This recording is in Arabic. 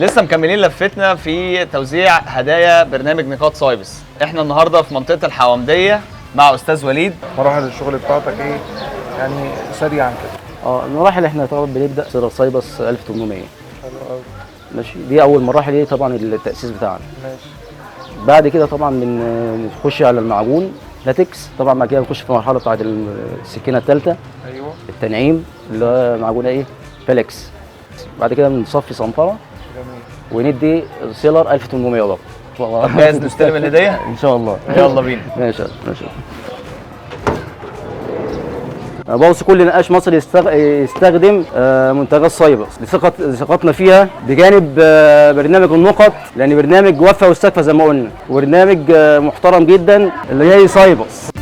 لسه مكملين لفتنا في توزيع هدايا برنامج نقاط سايبس. احنا النهارده في منطقه الحومديه مع استاذ وليد. مراحل الشغل بتاعتك ايه يعني سريعا كده؟ المراحل احنا طبعا بنبدا سيرة سايبس 1800. حلو قوي. ماشي، دي اول مراحل، ايه طبعا التاسيس بتاعنا. ماشي. بعد كده طبعا بنخش على المعجون لاتكس. طبعا بعد كده بنخش في المرحله بتاعت السكينه الثالثه، ايوه التنعيم اللي هو معجونه ايه فليكس. بعد كده بنصفي صنفره جميل. وندي سيلر 1800 برضه. طب جاهز نستلم الهديه؟ ان شاء الله. يلا بينا. ماشي ماشي. بوصي كل نقاش مصري يستخدم منتجات سايبس لثقتنا فيها، بجانب برنامج النقط، لان برنامج وفى واستكفى زي ما قلنا، وبرنامج محترم جدا اللي هي سايبس.